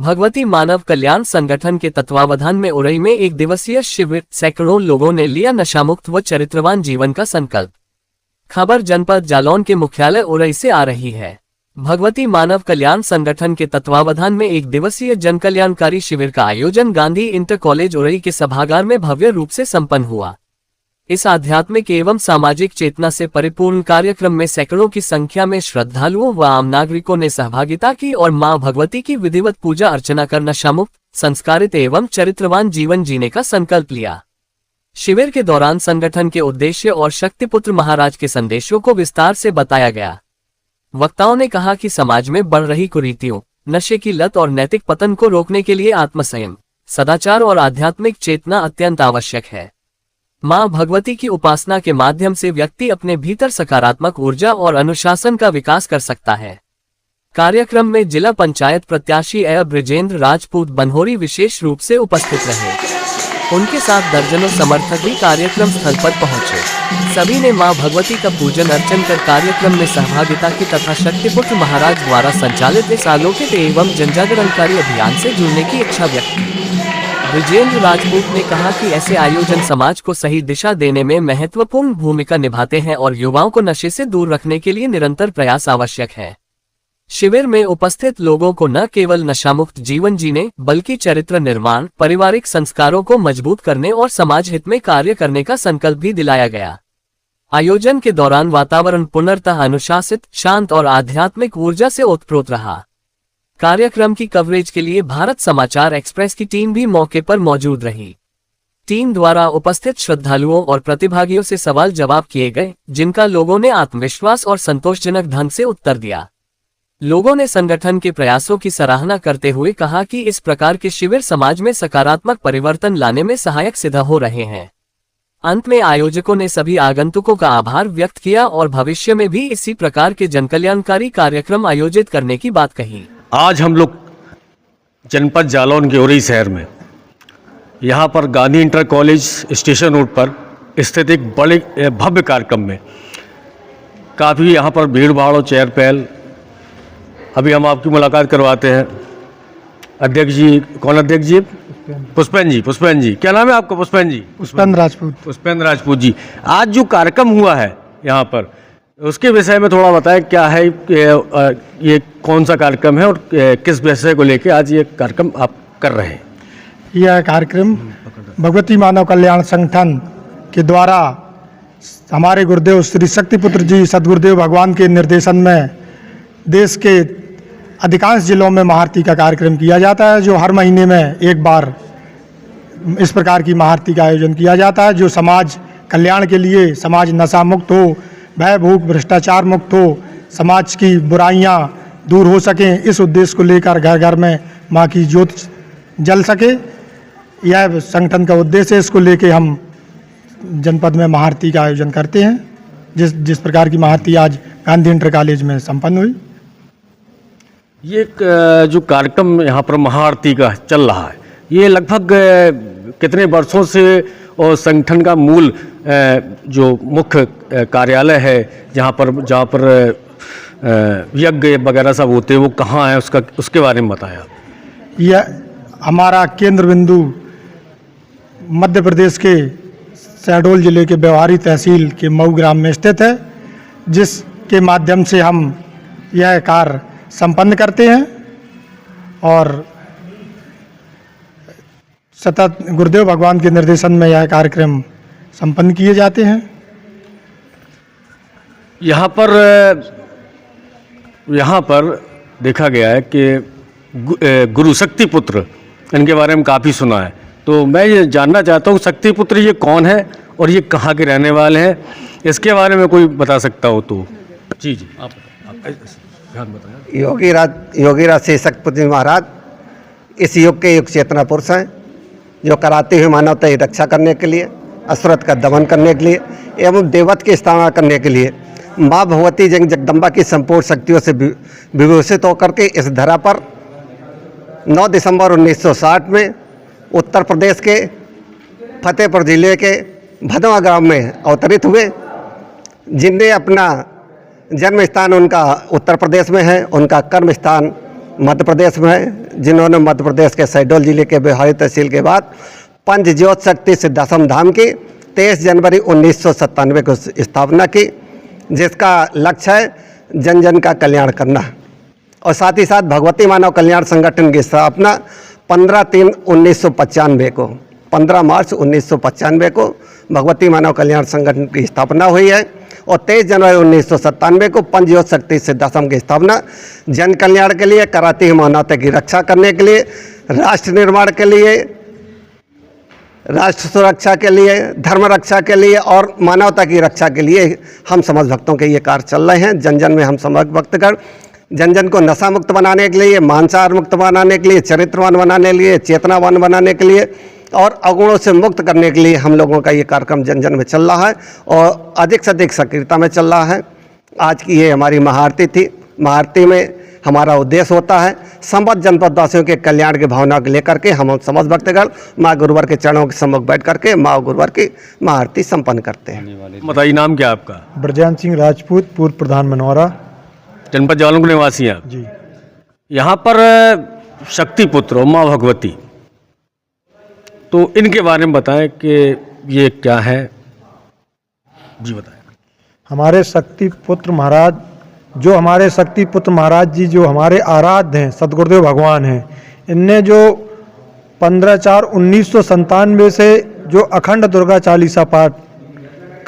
भगवती मानव कल्याण संगठन के तत्वावधान में उरई में एक दिवसीय शिविर, सैकड़ों लोगों ने लिया नशामुक्त व चरित्रवान जीवन का संकल्प। खबर जनपद जालौन के मुख्यालय उरई से आ रही है। भगवती मानव कल्याण संगठन के तत्वावधान में एक दिवसीय जनकल्याणकारी शिविर का आयोजन गांधी इंटर कॉलेज उरई के सभागार में भव्य रूप से संपन्न हुआ। इस आध्यात्मिक एवं सामाजिक चेतना से परिपूर्ण कार्यक्रम में सैकड़ों की संख्या में श्रद्धालुओं व आम नागरिकों ने सहभागिता की और मां भगवती की विधिवत पूजा अर्चना कर नशामुक्त, संस्कारित एवं चरित्रवान जीवन जीने का संकल्प लिया। शिविर के दौरान संगठन के उद्देश्य और शक्तिपुत्र महाराज के संदेशों को विस्तार से बताया गया। वक्ताओं ने कहा कि समाज में बढ़ रही कुरीतियों, नशे की लत और नैतिक पतन को रोकने के लिए आत्मसंयम, सदाचार और आध्यात्मिक चेतना अत्यंत आवश्यक है। मां भगवती की उपासना के माध्यम से व्यक्ति अपने भीतर सकारात्मक ऊर्जा और अनुशासन का विकास कर सकता है। कार्यक्रम में जिला पंचायत प्रत्याशी ब्रिजेंद्र राजपूत बनहोरी विशेष रूप से उपस्थित रहे। उनके साथ दर्जनों समर्थक भी कार्यक्रम स्थल पर पहुंचे। सभी ने मां भगवती का पूजन अर्चन कर कार्यक्रम में सहभागिता की तथा शक्तिपुत्र महाराज द्वारा संचालित इस आलोकित एवं जनजागरणकारी अभियान से जुड़ने की इच्छा व्यक्त की। ब्रिजेंद्र राजपूत ने कहा कि ऐसे आयोजन समाज को सही दिशा देने में महत्वपूर्ण भूमिका निभाते हैं और युवाओं को नशे से दूर रखने के लिए निरंतर प्रयास आवश्यक है। शिविर में उपस्थित लोगों को न केवल नशामुक्त जीवन जीने बल्कि चरित्र निर्माण, पारिवारिक संस्कारों को मजबूत करने और समाज हित में कार्य करने का संकल्प भी दिलाया गया। आयोजन के दौरान वातावरण पूर्णतः अनुशासित, शांत और आध्यात्मिक ऊर्जा से ओतप्रोत रहा। कार्यक्रम की कवरेज के लिए भारत समाचार एक्सप्रेस की टीम भी मौके पर मौजूद रही। टीम द्वारा उपस्थित श्रद्धालुओं और प्रतिभागियों से सवाल जवाब किए गए, जिनका लोगों ने आत्मविश्वास और संतोषजनक ढंग से उत्तर दिया। लोगों ने संगठन के प्रयासों की सराहना करते हुए कहा कि इस प्रकार के शिविर समाज में सकारात्मक परिवर्तन लाने में सहायक सिद्ध हो रहे हैं। अंत में आयोजकों ने सभी आगंतुकों का आभार व्यक्त किया और भविष्य में भी इसी प्रकार के जनकल्याणकारी कार्यक्रम आयोजित करने की बात कही। आज हम लोग जनपद जालौन के उरई शहर में यहाँ पर Gandhi inter college station road पर स्थित एक बड़े भव्य कार्यक्रम में काफ़ी यहाँ पर भीड़ भाड़ और चहल पहल। अभी हम आपकी मुलाकात करवाते हैं। अध्यक्ष जी, कौन अध्यक्ष जी? पुष्पेंद्र जी। क्या नाम है आपका? पुष्पेंद्र राजपूत जी। आज जो कार्यक्रम हुआ है यहाँ पर, उसके विषय में थोड़ा बताएं। क्या है ये, कौन सा कार्यक्रम है और किस विषय को लेकर आज ये कार्यक्रम आप कर रहे हैं? यह कार्यक्रम भगवती मानव कल्याण संगठन के द्वारा हमारे गुरुदेव श्री शक्तिपुत्र जी सदगुरुदेव भगवान के निर्देशन में देश के अधिकांश जिलों में महाआरती का कार्यक्रम किया जाता है, जो हर महीने में एक बार इस प्रकार की महाआरती का आयोजन किया जाता है, जो समाज कल्याण के लिए, समाज नशा मुक्त हो, भय भूख भ्रष्टाचार मुक्त हो, समाज की बुराइयां दूर हो सकें, इस उद्देश्य को लेकर घर घर में माँ की ज्योत जल सके, यह संगठन का उद्देश्य है। इसको लेके हम जनपद में महाआरती का आयोजन करते हैं। जिस प्रकार की महाआरती आज गांधी इंटर कॉलेज में संपन्न हुई। ये जो कार्यक्रम यहाँ पर महाआरती का चल रहा है, ये लगभग कितने वर्षों से और संगठन का मूल जो मुख्य कार्यालय है जहाँ पर यज्ञ वगैरह सब होते हैं, वो कहाँ है, उसके बारे में बताया। यह हमारा केंद्र बिंदु मध्य प्रदेश के शहडोल जिले के व्यवहारी तहसील के मऊ ग्राम में स्थित है, जिसके माध्यम से हम यह कार्य संपन्न करते हैं और सतत गुरुदेव भगवान के निर्देशन में यह कार्यक्रम संपन्न किए जाते हैं। यहाँ पर देखा गया है कि गुरु शक्तिपुत्र, इनके बारे में काफ़ी सुना है, तो मैं ये जानना चाहता हूँ शक्तिपुत्र ये कौन है और ये कहाँ के रहने वाले हैं, इसके बारे में कोई बता सकता हो तो। जी आप ध्यान बताएं। योगीराज श्री शक्तिपुत्र महाराज इस युग के युग चेतना पुरुष हैं, जो कराते हुए मानवता की रक्षा करने के लिए, असुरत का दमन करने के लिए एवं देवत्व की स्थापना करने के लिए माँ भगवती जगदम्बा की संपूर्ण शक्तियों से विभूषित होकर के इस धरा पर 9 दिसंबर 1960 में उत्तर प्रदेश के फतेहपुर जिले के भदवा गांव में अवतरित हुए, जिनने अपना जन्म स्थान उनका उत्तर प्रदेश में है, उनका कर्म स्थान मध्य प्रदेश में, जिन्होंने मध्य प्रदेश के शहडोल जिले के बिहारी तहसील के बाद पंच ज्योत शक्ति सिद्धाश्रम धाम की 23 जनवरी 1997 को स्थापना की, जिसका लक्ष्य है जन जन का कल्याण करना। और साथ ही साथ भगवती मानव कल्याण संगठन की स्थापना 15/3/1995 को 15 मार्च 1995 को भगवती मानव कल्याण संगठन की स्थापना हुई है। और 23 जनवरी 1997 को पंच ज्योत शक्ति सिद्धाश्रम की स्थापना जन कल्याण के लिए, कराती हुई मानवता की रक्षा करने के लिए, राष्ट्र निर्माण के लिए, राष्ट्र सुरक्षा के लिए, धर्म रक्षा के लिए और मानवता की रक्षा के लिए हम समाज भक्तों के ये कार्य चल रहे हैं। जन जन में हम समाज भक्त कर जन जन को नशा मुक्त बनाने के लिए, मांसाहार मुक्त बनाने के लिए, चरित्रवान बनाने के लिए, चेतनावान बनाने के लिए और अवगुणों से मुक्त करने के लिए हम लोगों का ये कार्यक्रम जन जन में चल रहा है और अधिक से अधिक सक्रियता में चल रहा है। आज की ये हमारी महाआरती थी। महाआरती में हमारा उद्देश्य होता है संबद्ध जनपद वासियों के कल्याण की भावना को लेकर के हम समस्त भक्तगण माँ गुरुवर के चरणों के सम्मुख बैठ करके माँ गुरुवर की महाआरती संपन्न करते हैं। बताइए नाम क्या आपका? ब्रजान सिंह राजपूत, पूर्व प्रधान मनौरा। जनपद जालौन के निवासी हैं आप? जी। यहाँ पर शक्ति पुत्र माँ भगवती, तो इनके बारे में बताएं कि ये क्या है, जी बताएं। हमारे शक्ति पुत्र महाराज, जो हमारे शक्ति पुत्र महाराज जी जो हमारे आराध्य हैं, सदगुरुदेव भगवान हैं, इनने जो 15/4/1997 से जो अखंड दुर्गा चालीसा पाठ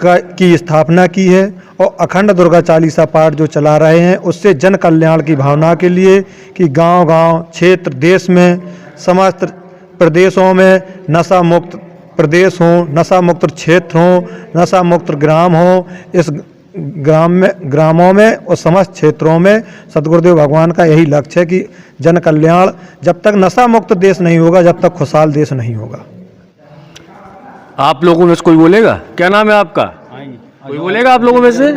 की स्थापना की है और अखंड दुर्गा चालीसा पाठ जो चला रहे हैं, उससे जन कल्याण की भावना के लिए कि गांव-गांव, क्षेत्र, देश में, समस्त प्रदेशों में नशा मुक्त प्रदेश हो, नशा मुक्त क्षेत्र हो, नशा मुक्त ग्राम हो। इस ग्रामों में और समस्त क्षेत्रों में सदगुरुदेव भगवान का यही लक्ष्य है कि जन कल्याण। जब तक नशा मुक्त देश नहीं होगा, जब तक खुशहाल देश नहीं होगा। आप लोगों में से कोई बोलेगा? क्या नाम है आपका? कोई बोलेगा आप लोगों में से?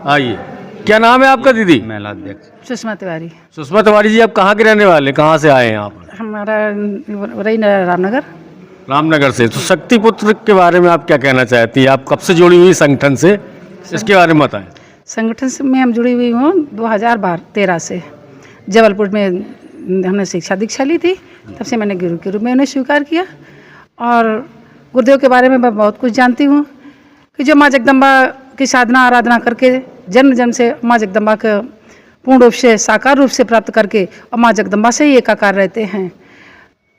आइए, क्या नाम है आपका दीदी? महिला अध्यक्ष सुषमा तिवारी। सुषमा तिवारी जी, आप कहाँ के रहने वाले, कहाँ से आए हैं यहाँ पर? हमारा रही रामनगर। रामनगर से। तो शक्ति पुत्र के बारे में आप क्या कहना चाहती हैं? आप कब से जुड़ी हुई संगठन से, इसके बारे में बताएं। संगठन से मैं हम जुड़ी हुई हूँ 2013 से। जबलपुर में हमने शिक्षा दीक्षा ली थी, तब से मैंने गुरु के रूप में उन्हें स्वीकार किया और गुरुदेव के बारे में मैं बहुत कुछ जानती हूँ कि जो माँ जगदम्बा की साधना आराधना करके जन्म जन्म से माँ जगदम्बा का पूर्ण रूप से साकार रूप से प्राप्त करके और माँ जगदम्बा से ही एकाकार रहते हैं।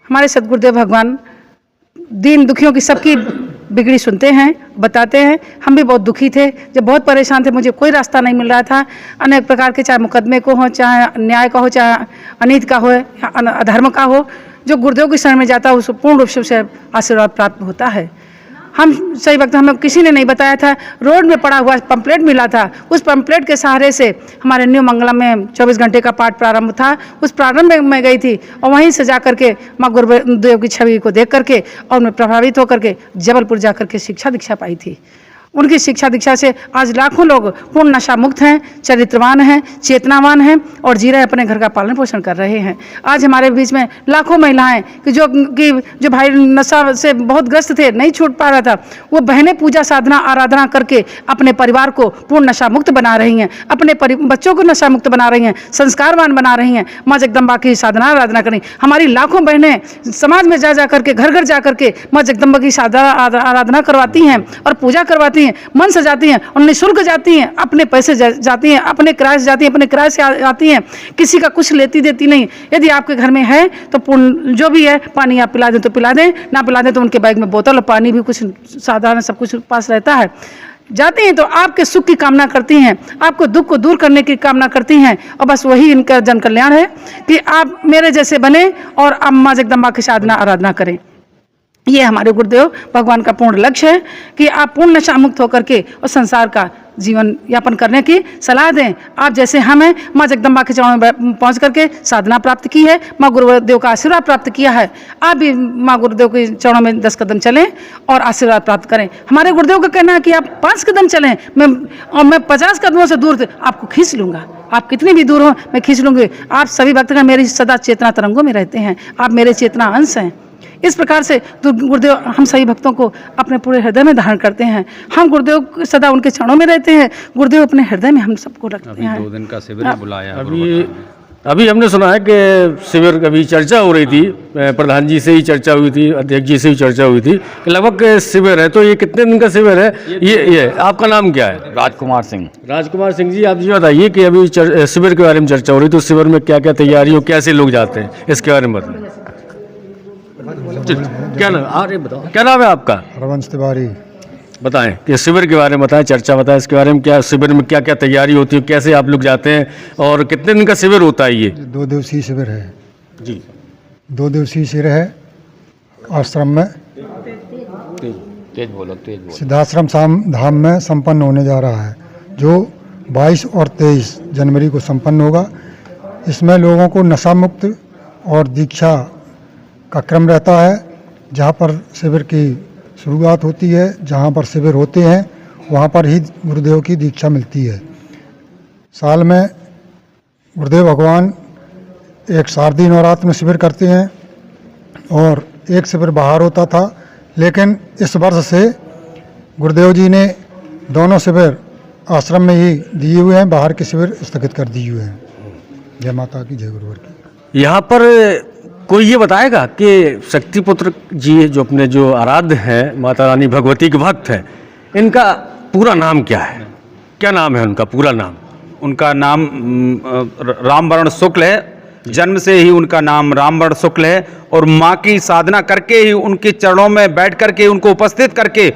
हमारे सदगुरुदेव भगवान दीन दुखियों की सबकी बिगड़ी सुनते हैं, बताते हैं। हम भी बहुत दुखी थे, जब बहुत परेशान थे, मुझे कोई रास्ता नहीं मिल रहा था। अनेक प्रकार के, चाहे मुकदमे को हो, चाहे अन्याय का हो, चाहे अनीति का हो या अधर्म का हो, जो गुरुदेव की शरण में जाता है उसको पूर्ण रूप से उसे आशीर्वाद प्राप्त होता है। हम सही वक्त हमें किसी ने नहीं बताया था, रोड में पड़ा हुआ पंपलेट मिला था, उस पंपलेट के सहारे से हमारे न्यू मंगलम में 24 घंटे का पाठ प्रारंभ था। उस प्रारंभ में मैं गई थी और वहीं से जा करके माँ गुरुदेव की छवि को देख करके और मैं प्रभावित होकर के जबलपुर जा करके शिक्षा दीक्षा पाई थी। उनकी शिक्षा दीक्षा से आज लाखों लोग पूर्ण नशा मुक्त हैं, चरित्रवान हैं, चेतनावान हैं और जी रहे अपने घर का पालन पोषण कर रहे हैं। आज हमारे बीच में लाखों महिलाएं कि जो भाई नशा से बहुत ग्रस्त थे, नहीं छूट पा रहा था, वो बहनें पूजा साधना आराधना करके अपने परिवार को पूर्ण नशा मुक्त बना रही हैं, अपने बच्चों को नशा मुक्त बना रही हैं, संस्कारवान बना रही हैं, माँ जगदम्बा की साधना आराधना करें। हमारी लाखों बहनें समाज में जा करके, घर घर जा करके माँ जगदम्बा की साधना आराधना करवाती हैं और पूजा करवाती हैं, मन से जाती हैं और निःशुल्क जाती हैं, अपने पैसे जाती हैं, अपने किराए से जाती हैं, अपने किराए से आती हैं, किसी का कुछ लेती देती नहीं। यदि आपके घर में है तो पूर्ण जो भी है पानी आप पिला दें तो पिला दें, ना पिला दें तो उनके बैग में बोतल और पानी भी कुछ साधारण सब कुछ पास रहता है। जाती हैं तो आपके सुख की कामना करती हैं, आपको दुख को दूर करने की कामना करती हैं और बस वही इनका जन कल्याण है कि आप मेरे जैसे बने और आप माँ जगदम्बा की साधना आराधना करें। ये हमारे गुरुदेव भगवान का पूर्ण लक्ष्य है कि आप पूर्ण नशा मुक्त होकर के और संसार का जीवन यापन करने की सलाह दें। आप जैसे हम हैं, माँ जगदम्बा के चरणों में पहुँच करके साधना प्राप्त की है, माँ गुरुदेव का आशीर्वाद प्राप्त किया है। आप भी माँ गुरुदेव के चरणों में 10 कदम चलें और आशीर्वाद प्राप्त करें। हमारे गुरुदेव का कहना है कि आप 5 कदम चलें, मैं 50 कदमों से दूर आपको खींच लूँगा। आप कितनी भी दूर हो मैं खींच लूँगी। आप सभी भक्तगण मेरी सदा चेतना तरंगों में रहते हैं, आप मेरे चेतना अंश हैं। इस प्रकार से गुरुदेव हम सभी भक्तों को अपने पूरे हृदय में धारण करते हैं। हम गुरुदेव सदा उनके चरणों में रहते हैं, गुरुदेव अपने हृदय में हम सबको रखते हैं। 2 दिन का शिविर बुलाया। अभी अभी हमने सुना है कि शिविर कभी चर्चा हो रही थी, प्रधान जी से ही चर्चा हुई थी, अध्यक्ष जी से ही चर्चा हुई थी कि लगभग शिविर है, तो ये कितने दिन का शिविर है? ये आपका नाम क्या है? राजकुमार सिंह। राजकुमार सिंह जी, आप ये बताइए कि अभी शिविर के बारे में चर्चा हो रही, तो शिविर में क्या क्या तैयारी हो, कैसे लोग जाते हैं, इसके बारे में बताइए। क्या नाम, अरे बताओ क्या नाम है आपका? रवंश तिवारी। बताएं कि शिविर के बारे में बताएं, चर्चा बताएं इसके बारे में, क्या शिविर में क्या क्या तैयारी होती है, कैसे आप लोग जाते हैं और कितने दिन का शिविर होता है? ये 2 दिवसीय शिविर है जी, 2 दिवसीय शिविर है आश्रम में, तेज बोलो तेज बोलो। सिद्धाश्रम धाम में संपन्न होने जा रहा है, जो 22 और 23 जनवरी को संपन्न होगा। इसमें लोगों को नशा मुक्त और दीक्षा का क्रम रहता है। जहाँ पर शिविर की शुरुआत होती है, जहाँ पर शिविर होते हैं वहाँ पर ही गुरुदेव की दीक्षा मिलती है। साल में गुरुदेव भगवान एक शारदीय नवरात्र में शिविर करते हैं और एक शिविर बाहर होता था, लेकिन इस वर्ष से गुरुदेव जी ने दोनों शिविर आश्रम में ही दिए हुए हैं, बाहर के शिविर स्थगित कर दिए हुए हैं। जय माता की, जय गुरुवर की। यहाँ पर कोई ये बताएगा कि शक्तिपुत्र जी जो अपने जो आराध्य हैं, माता रानी भगवती के भक्त हैं, इनका पूरा नाम क्या है? क्या नाम है उनका पूरा नाम? उनका नाम रामवरण शुक्ल है। जन्म से ही उनका नाम रामवरण शुक्ल है और माँ की साधना करके ही, उनके चरणों में बैठ करके, उनको उपस्थित करके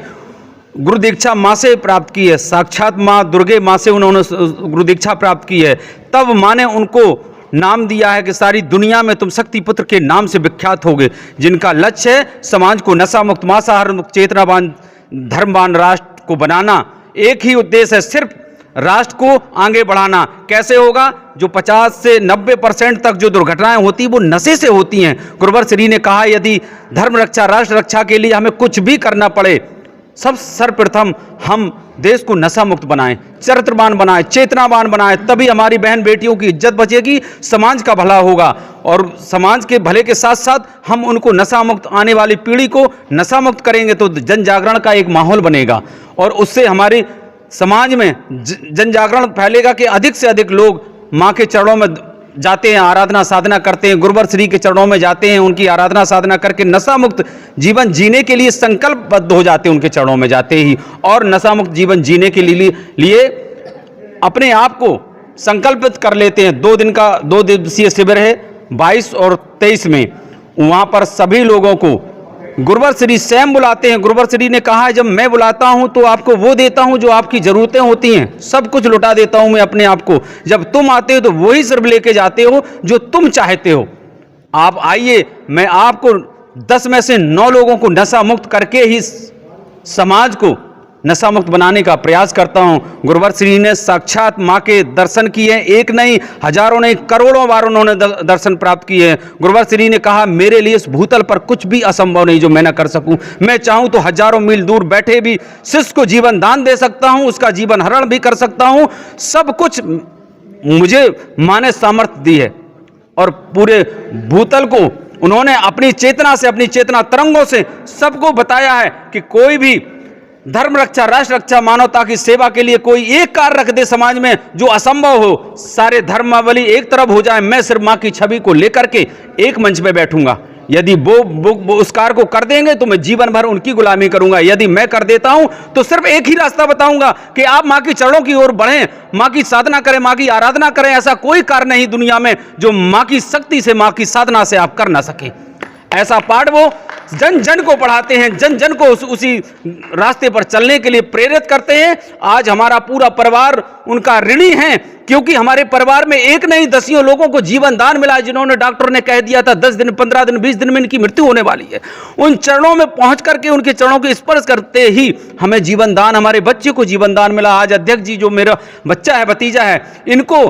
गुरु दीक्षा माँ से प्राप्त की है। साक्षात माँ दुर्गे माँ से उन्होंने गुरु दीक्षा प्राप्त की है। तब माँ ने उनको नाम दिया है कि सारी दुनिया में तुम शक्तिपुत्र के नाम से विख्यात होगे, जिनका लक्ष्य है समाज को नशा मुक्त, मांसाहार मुक्त, चेतनावान, धर्मवान राष्ट्र को बनाना। एक ही उद्देश्य है, सिर्फ राष्ट्र को आगे बढ़ाना। कैसे होगा? जो 50 से 90% तक जो दुर्घटनाएं होती वो नशे से होती हैं। गुरुवर श्री ने कहा, यदि धर्म रक्षा, राष्ट्र रक्षा के लिए हमें कुछ भी करना पड़े, सब सर्वप्रथम हम देश को नशा मुक्त बनाएं, चरित्रवान बनाएं, चेतनावान बनाएं, तभी हमारी बहन बेटियों की इज्जत बचेगी, समाज का भला होगा। और समाज के भले के साथ साथ हम उनको नशा मुक्त, आने वाली पीढ़ी को नशा मुक्त करेंगे तो जन जागरण का एक माहौल बनेगा और उससे हमारे समाज में जन जागरण फैलेगा कि अधिक से अधिक लोग माँ के चरणों में जाते हैं, आराधना साधना करते हैं, गुरुवर श्री के चरणों में जाते हैं, उनकी आराधना साधना करके नशा मुक्त जीवन जीने के लिए संकल्पबद्ध हो जाते हैं उनके चरणों में जाते ही, और नशा मुक्त जीवन जीने के लिए अपने आप को संकल्पित कर लेते हैं। 2 दिवसीय शिविर है 22 और 23 में। वहाँ पर सभी लोगों को गुरुवर श्री स्वयं बुलाते हैं। गुरुवर श्री ने कहा है, जब मैं बुलाता हूं तो आपको वो देता हूं जो आपकी जरूरतें होती हैं, सब कुछ लुटा देता हूं मैं अपने आप को। जब तुम आते हो तो वही सिर्फ लेके जाते हो जो तुम चाहते हो। आप आइए, मैं आपको 10 में से 9 लोगों को नशा मुक्त करके ही समाज को नशा मुक्त बनाने का प्रयास करता हूं। गुरुवर श्री ने साक्षात मां के दर्शन किए, एक नहीं, हजारों नहीं, करोड़ों बार उन्होंने दर्शन प्राप्त किए हैं। गुरुवर श्री ने कहा, मेरे लिए इस भूतल पर कुछ भी असंभव नहीं जो मैं न कर सकूं। मैं चाहूं तो हजारों मील दूर बैठे भी शिष्य को जीवन दान दे सकता हूं, उसका जीवन हरण भी कर सकता हूं। सब कुछ मुझे मां ने सामर्थ्य दी है और पूरे भूतल को उन्होंने अपनी चेतना से, अपनी चेतना तरंगों से सबको बताया है कि कोई भी धर्म रक्षा, राष्ट्र रक्षा, मानवता की सेवा के लिए कोई एक कार्य रख दे समाज में जो असंभव हो, सारे धर्मावली एक तरफ हो जाए, मैं सिर्फ मां की छवि को लेकर के एक मंच पे बैठूंगा। यदि वो उस कार्य को कर देंगे तो मैं जीवन भर उनकी गुलामी करूंगा। यदि मैं कर देता हूं तो सिर्फ एक ही रास्ता बताऊंगा कि आप मां की चरणों की ओर बढ़ें, मां की साधना करें, मां की आराधना करें। ऐसा कोई कार्य नहीं दुनिया में जो मां की शक्ति से, मां की साधना से आप कर ना सके। ऐसा पाठ वो जन जन को पढ़ाते हैं, जन जन को उसी रास्ते पर चलने के लिए प्रेरित करते हैं। आज हमारा पूरा परिवार उनका ऋणी है, क्योंकि हमारे परिवार में एक नहीं, दसियों लोगों को जीवन दान मिला है, जिन्होंने डॉक्टर ने कह दिया था 10 दिन, 15 दिन, 20 दिन में इनकी मृत्यु होने वाली है। उन चरणों में पहुंच करके, उनके चरणों के स्पर्श करते ही हमें जीवन दान, हमारे बच्चे को जीवन दान मिला। आज अध्यक्ष जी जो मेरा बच्चा है, भतीजा है, इनको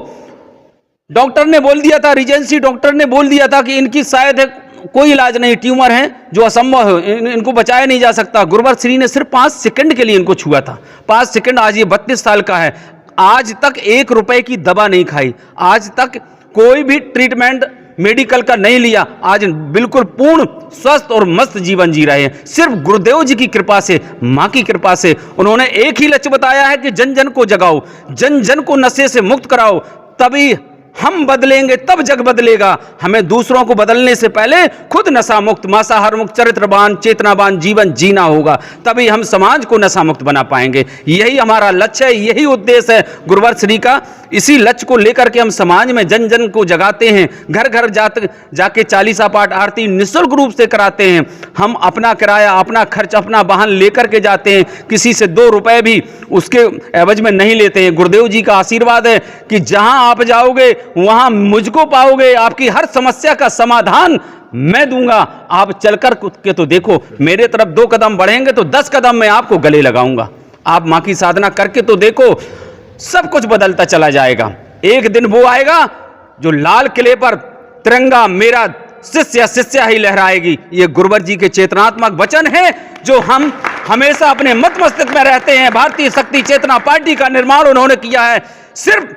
डॉक्टर ने बोल दिया था, रीजेंसी डॉक्टर ने बोल दिया था कि इनकी शायद कोई इलाज नहीं, ट्यूमर है जो असंभव है, इनको बचाया नहीं जा सकता। गुरुवर श्री ने सिर्फ 5 सेकंड के लिए इनको छुआ था, 5 सेकंड। आज ये 32 साल का है, आज तक 1 रुपए की दवा नहीं खाई, आज तक कोई भी ट्रीटमेंट मेडिकल का नहीं लिया। आज बिल्कुल पूर्ण स्वस्थ और मस्त जीवन जी रहे हैं, सिर्फ गुरुदेव जी की कृपा से, मां की कृपा से। उन्होंने एक ही लक्ष्य बताया है कि जन जन को जगाओ, जन जन को नशे से मुक्त कराओ, तभी हम बदलेंगे तब जग बदलेगा। हमें दूसरों को बदलने से पहले खुद नशा मुक्त, मांसाहार मुक्त, चरित्रवान, चेतनावान जीवन जीना होगा, तभी हम समाज को नशा मुक्त बना पाएंगे। यही हमारा लक्ष्य है, यही उद्देश्य है गुरुवर श्री का। इसी लक्ष्य को लेकर के हम समाज में जन जन को जगाते हैं, घर घर जाके चालीसा पाठ आरती निःशुल्क रूप से कराते हैं। हम अपना किराया, अपना खर्च, अपना वाहन लेकर के जाते हैं, किसी से 2 रुपए भी उसके एवज में नहीं लेते हैं। गुरुदेव जी का आशीर्वाद है कि जहां आप जाओगे वहां मुझको पाओगे, आपकी हर समस्या का समाधान मैं दूंगा। आप चलकर के तो देखो, मेरे तरफ 2 कदम बढ़ेंगे तो 10 कदम मैं आपको गले लगाऊंगा। आप मां की साधना करके तो देखो, सब कुछ बदलता चला जाएगा। एक दिन वो आएगा जो लाल किले पर तिरंगा मेरा शिष्य शिष्या ही लहराएगी। ये गुरुवर जी के चेतनात्मक वचन है जो हम हमेशा अपने मत मस्तिष्क में रहते हैं। भारतीय शक्ति चेतना पार्टी का निर्माण उन्होंने किया है। सिर्फ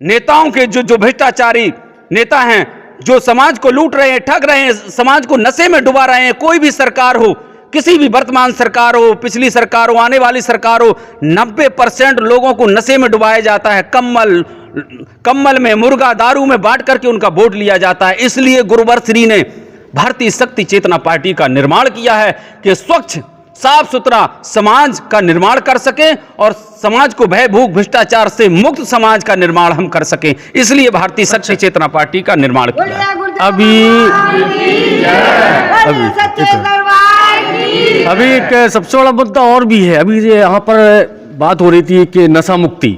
नेताओं के जो भ्रष्टाचारी नेता हैं, जो समाज को लूट रहे हैं, ठग रहे हैं, समाज को नशे में डुबा रहे हैं, कोई भी सरकार हो, किसी भी वर्तमान सरकार हो, पिछली सरकार हो, आने वाली सरकार हो, 90% लोगों को नशे में डुबाया जाता है। कम्बल में, मुर्गा, दारू में बांट करके उनका वोट लिया जाता है। इसलिए गुरुवर श्री ने भारतीय शक्ति चेतना पार्टी का निर्माण किया है कि स्वच्छ साफ सुथरा समाज का निर्माण कर सकें और समाज को भय भूख भ्रष्टाचार से मुक्त समाज का निर्माण हम कर सकें। इसलिए भारतीय शक्ति चेतना पार्टी का निर्माण किया है। अभी एक सबसे बड़ा मुद्दा और भी है। अभी यहाँ पर बात हो रही थी कि नशा मुक्ति,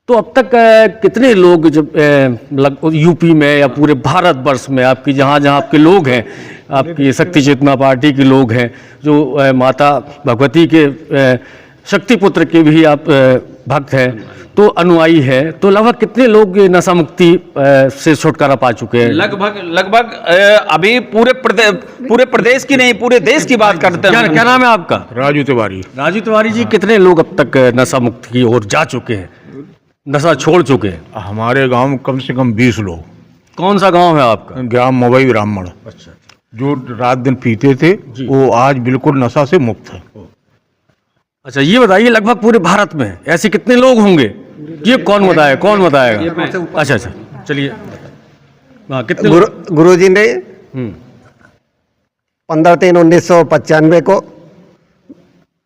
तो अब तक कितने लोग जब यूपी में या पूरे भारत वर्ष में आपकी जहाँ जहाँ आपके लोग हैं, आपकी शक्ति चेतना पार्टी के लोग हैं, जो माता भगवती के शक्तिपुत्र के भी आप भक्त हैं, तो अनुयायी है, तो लगभग कितने लोग नशा मुक्ति से छुटकारा पा चुके हैं? लगभग अभी पूरे प्रदेश की नहीं, पूरे देश की बात करते हैं। क्या नाम है आपका? राजू तिवारी। राजू तिवारी जी, कितने लोग अब तक नशा मुक्ति की ओर जा चुके हैं, नशा छोड़ चुके हैं? हमारे गांव में कम से कम 20 लोग। कौन सा गांव है आपका? ग्राम मोबाई ब्राह्मण। अच्छा। जो रात दिन पीते थे वो आज बिल्कुल नशा से मुक्त है। अच्छा, ये बताइए लगभग पूरे भारत में ऐसे कितने लोग होंगे? ये कौन बताएगा? अच्छा, चलिए। हाँ, कितने गुरु जी ने 15/3/1995 को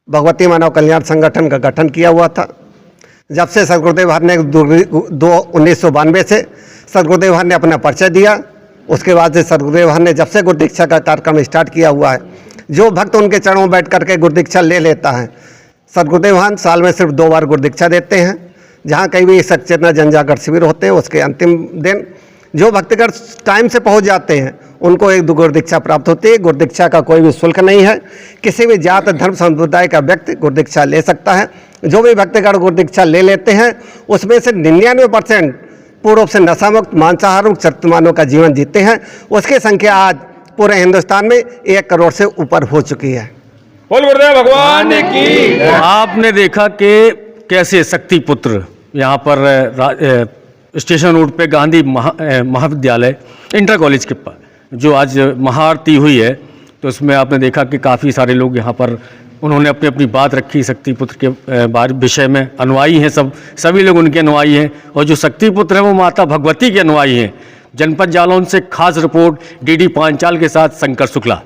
भगवती मानव कल्याण संगठन का गठन किया हुआ था। जब से सदगुरुदेव हर ने 1992 से सदगुरुदेव हर ने अपना परिचय दिया, उसके बाद से सदगुरुदेव हर ने जब से गुरु दीक्षा का कार्यक्रम स्टार्ट किया हुआ है, जो भक्त उनके चरणों में बैठ करके गुरु दीक्षा ले लेता है, सदगुरुदेव हर साल में सिर्फ 2 बार गुरु दीक्षा देते हैं। जहाँ कहीं भी सचेतना जनजागरण शिविर होते हैं, उसके अंतिम दिन जो भक्तगण टाइम से पहुँच जाते हैं उनको एक गुरु दीक्षा प्राप्त होती है। गुरु दीक्षा का कोई भी शुल्क नहीं है, किसी भी जात धर्म समुदाय का व्यक्ति गुरु दीक्षा ले सकता है। जो भी भक्तगण गुरु दीक्षा ले लेते हैं उसमें से 99% पूर्ण रूप से नशा मुक्त, मांसाहार मुक्त, चरित्रवानों का जीवन जीते हैं। उसकी संख्या आज पूरे हिंदुस्तान में 1 करोड़ से ऊपर हो चुकी है। बोल गुरुदेव भगवान की। आपने देखा कि कैसे शक्ति पुत्र यहाँ पर स्टेशन रोड पे गांधी महाविद्यालय इंटर कॉलेज के पास जो आज महाआरती हुई है, तो उसमें आपने देखा कि काफ़ी सारे लोग यहाँ पर उन्होंने अपनी अपनी बात रखी शक्ति पुत्र के विषय में। अनुयायी हैं, सभी लोग उनके अनुयायी हैं, और जो शक्ति पुत्र हैं वो माता भगवती के अनुयायी हैं। जनपद जालौन से खास रिपोर्ट DD पांचाल के साथ शंकर शुक्ला।